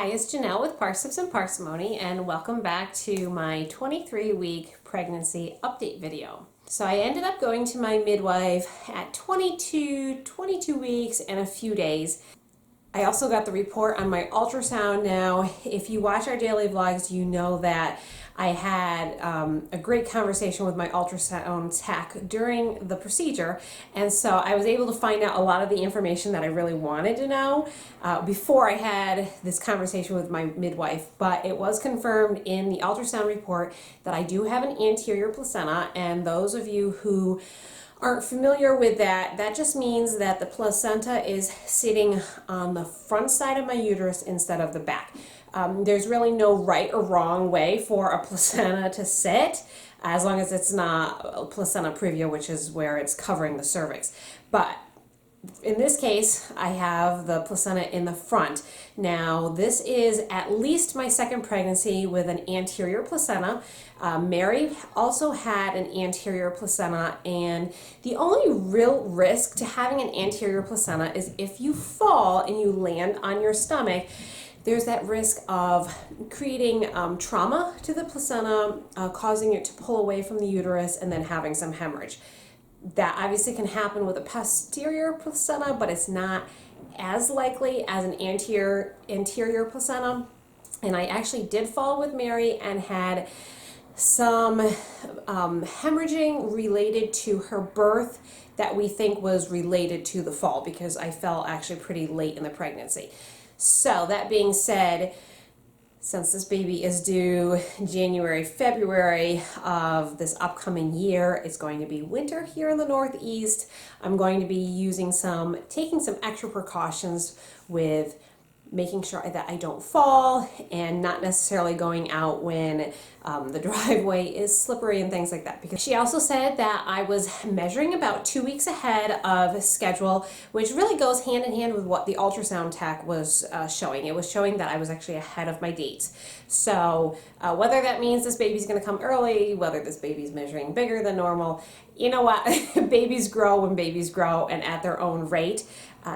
Hi, it's Janelle with Parsnips and Parsimony, and welcome back to my 23-week pregnancy update video. So I ended up going to my midwife at 22 weeks and a few days. I also got the report on my ultrasound now. If you watch our daily vlogs, you know that I had a great conversation with my ultrasound tech during the procedure, and so I was able to find out a lot of the information that I really wanted to know before I had this conversation with my midwife. But it was confirmed in the ultrasound report that I do have an anterior placenta, and those of you who aren't familiar with that, that just means that the placenta is sitting on the front side of my uterus instead of the back. There's really no right or wrong way for a placenta to sit, as long as it's not a placenta previa, which is where it's covering the cervix. But in this case, I have the placenta in the front. Now, this is at least my second pregnancy with an anterior placenta. Mary also had an anterior placenta, and the only real risk to having an anterior placenta is if you fall and you land on your stomach. There's that risk of creating trauma to the placenta, causing it to pull away from the uterus and then having some hemorrhage. That obviously can happen with a posterior placenta, but it's not as likely as an anterior placenta. And I actually did fall with Mary and had some hemorrhaging related to her birth that we think was related to the fall, because I fell actually pretty late in the pregnancy. So that being said, since this baby is due January, February of this upcoming year, it's going to be winter here in the Northeast. I'm going to be taking some extra precautions with making sure that I don't fall, and not necessarily going out when the driveway is slippery and things like that. Because she also said that I was measuring about 2 weeks ahead of schedule, which really goes hand in hand with what the ultrasound tech was showing. It was showing that I was actually ahead of my dates. So whether that means this baby's going to come early, whether this baby's measuring bigger than normal, you know what? Babies grow when babies grow, and at their own rate.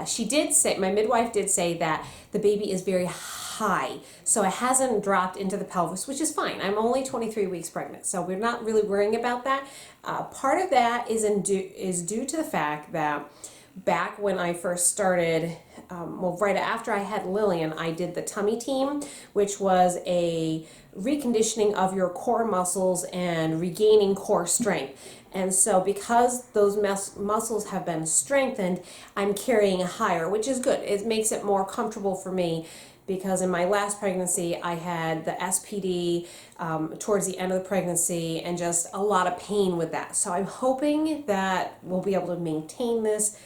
She did say, my midwife did say, that the baby is very high, so it hasn't dropped into the pelvis, which is fine. I'm only 23 weeks pregnant, so we're not really worrying about that. Part of that is due to the fact that back when I first started, right after I had Lillian, I did the tummy team, which was a reconditioning of your core muscles and regaining core strength. And so because those muscles have been strengthened, I'm carrying higher, which is good. It makes it more comfortable for me, because in my last pregnancy, I had the SPD towards the end of the pregnancy and just a lot of pain with that. So I'm hoping that we'll be able to maintain this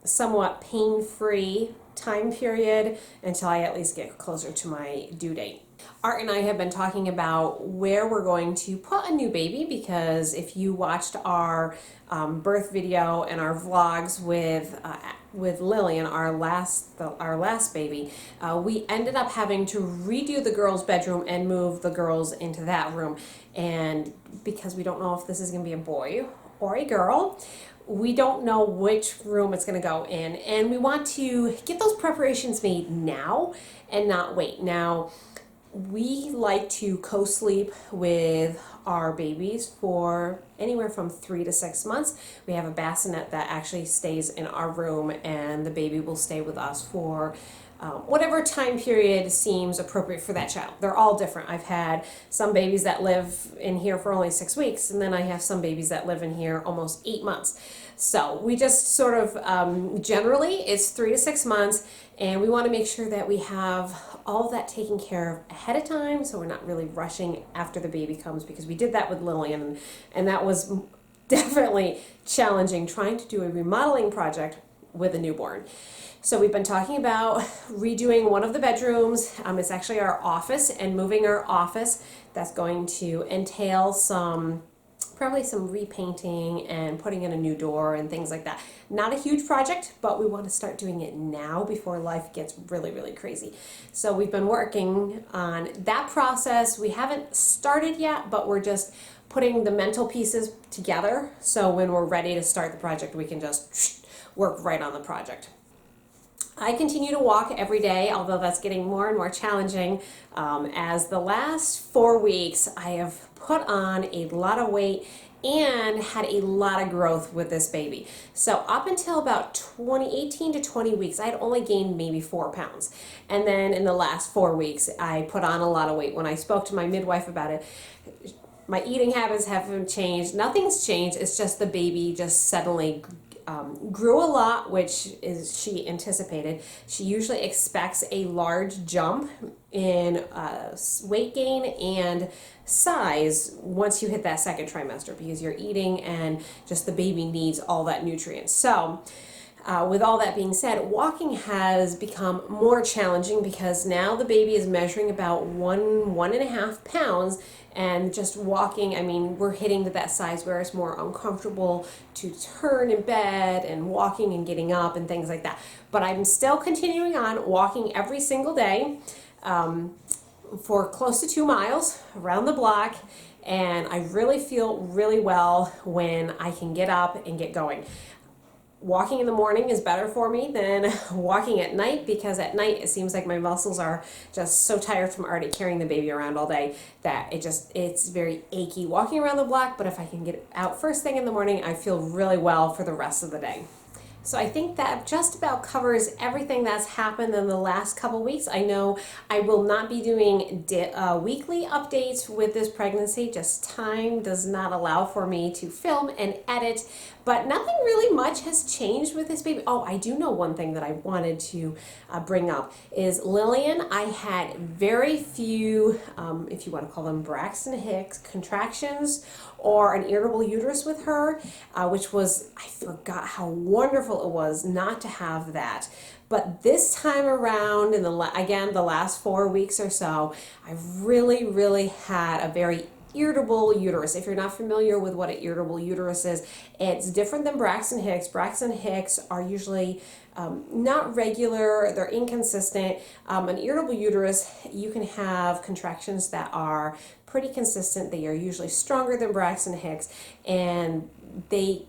somewhat pain-free time period until I at least get closer to my due date. Art and I have been talking about where we're going to put a new baby, because if you watched our birth video and our vlogs with Lillian, our last baby, we ended up having to redo the girls' bedroom and move the girls into that room. And because we don't know if this is going to be a boy or a girl, we don't know which room it's going to go in, and we want to get those preparations made now and not wait. Now, we like to co-sleep with our babies for anywhere from 3 to 6 months. We have a bassinet that actually stays in our room, and the baby will stay with us for whatever time period seems appropriate for that child. They're all different. I've had some babies that live in here for only 6 weeks, and then I have some babies that live in here almost 8 months. So we just sort of, generally it's 3 to 6 months, and we want to make sure that we have all of that taken care of ahead of time, so we're not really rushing after the baby comes, because we did that with Lillian, and that was definitely challenging, trying to do a remodeling project with a newborn. So we've been talking about redoing one of the bedrooms. It's actually our office, and moving our office. That's going to entail probably some repainting and putting in a new door and things like that. Not a huge project, but we want to start doing it now before life gets really, really crazy. So we've been working on that process. We haven't started yet, but we're just putting the mental pieces together, so when we're ready to start the project, we can just work right on the project. I continue to walk every day, although that's getting more and more challenging. As the last 4 weeks, I have put on a lot of weight and had a lot of growth with this baby. So up until about 18 to 20 weeks, I had only gained maybe 4 pounds. And then in the last 4 weeks, I put on a lot of weight. When I spoke to my midwife about it, my eating habits haven't changed. Nothing's changed. It's just the baby just suddenly grew a lot, which is she anticipated. She usually expects a large jump in weight gain and size once you hit that second trimester, because you're eating and just the baby needs all that nutrients. So with all that being said, walking has become more challenging because now the baby is measuring about 1.5 pounds, and just walking, I mean, we're hitting to that size where it's more uncomfortable to turn in bed and walking and getting up and things like that. But I'm still continuing on walking every single day for close to 2 miles around the block, and I really feel really well when I can get up and get going. Walking in the morning is better for me than walking at night, because at night it seems like my muscles are just so tired from already carrying the baby around all day that it's very achy walking around the block. But if I can get out first thing in the morning, I feel really well for the rest of the day. So I think that just about covers everything that's happened in the last couple weeks. I know I will not be doing weekly updates with this pregnancy. Just time does not allow for me to film and edit. But nothing really much has changed with this baby. Oh, I do know one thing that I wanted to bring up is Lillian. I had very few, if you want to call them Braxton Hicks contractions or an irritable uterus with her, which was, I forgot how wonderful it was not to have that. But this time around, in the last 4 weeks or so, I really had a very irritable uterus. If you're not familiar with what an irritable uterus is, it's different than Braxton Hicks. Braxton Hicks are usually not regular, they're inconsistent. An irritable uterus, you can have contractions that are pretty consistent. They are usually stronger than Braxton Hicks, and they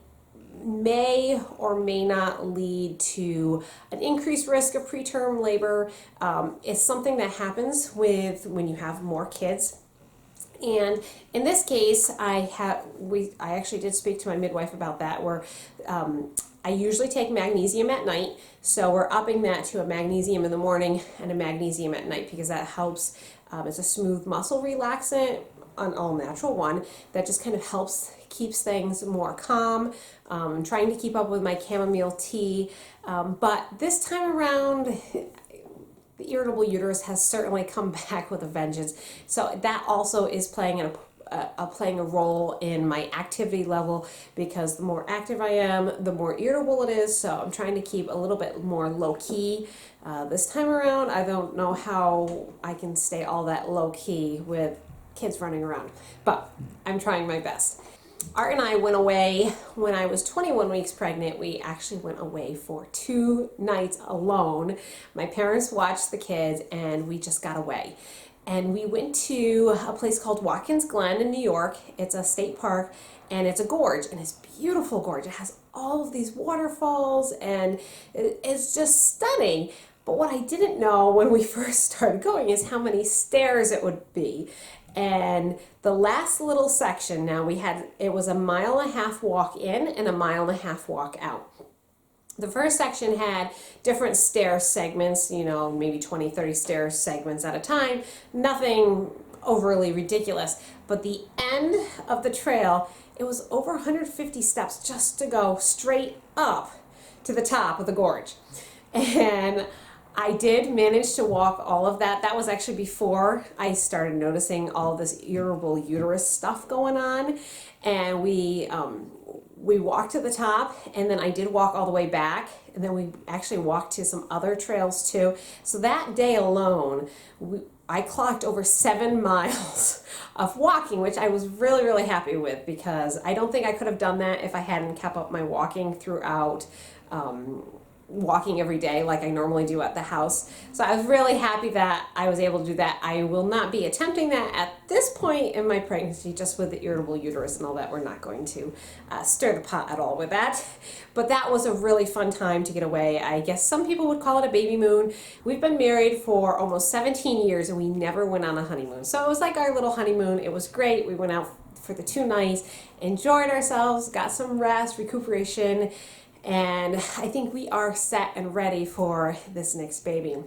may or may not lead to an increased risk of preterm labor. It's something that happens when you have more kids. And in this case, I actually did speak to my midwife about that, where I usually take magnesium at night. So we're upping that to a magnesium in the morning and a magnesium at night, because that helps. It's a smooth muscle relaxant, an all-natural one, that just kind of keeps things more calm. Trying to keep up with my chamomile tea. But this time around, the irritable uterus has certainly come back with a vengeance. So that also is playing a role in my activity level, because the more active I am, the more irritable it is. So I'm trying to keep a little bit more low key. This time around, I don't know how I can stay all that low key with kids running around, but I'm trying my best. Art and I went away when I was 21 weeks pregnant. We actually went away for 2 nights alone. My parents watched the kids and we just got away. And we went to a place called Watkins Glen in New York. It's a state park and it's a gorge, and it's a beautiful gorge. It has all of these waterfalls and it's just stunning. But what I didn't know when we first started going is how many stairs it would be. And the last little section, it was a 1.5 mile walk in and a 1.5 mile walk out. The first section had different stair segments, maybe 20, 30 stair segments at a time. Nothing overly ridiculous. But the end of the trail, it was over 150 steps just to go straight up to the top of the gorge. And I did manage to walk all of that. That was actually before I started noticing all this irritable uterus stuff going on. And we walked to the top, and then I did walk all the way back, and then we actually walked to some other trails too. So that day alone, I clocked over 7 miles of walking, which I was really happy with, because I don't think I could have done that if I hadn't kept up my walking throughout walking every day like I normally do at the house. So I was really happy that I was able to do that. I will not be attempting that at this point in my pregnancy, just with the irritable uterus and all that. We're not going to stir the pot at all with that. But that was a really fun time to get away. I guess some people would call it a baby moon. We've been married for almost 17 years and we never went on a honeymoon. So it was like our little honeymoon. It was great. We went out for the 2 nights, enjoyed ourselves, got some rest, recuperation, and I think we are set and ready for this next baby.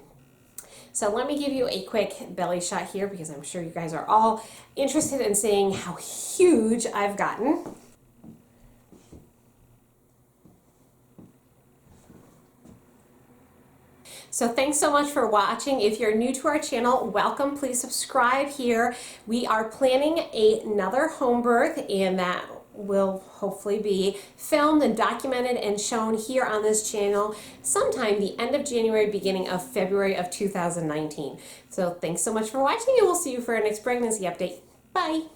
So let me give you a quick belly shot here because I'm sure you guys are all interested in seeing how huge I've gotten. So thanks so much for watching. If you're new to our channel, welcome. Please subscribe here. We are planning another home birth, and that will hopefully be filmed and documented and shown here on this channel sometime the end of January, beginning of February of 2019. So thanks so much for watching, and we'll see you for our next pregnancy update. Bye.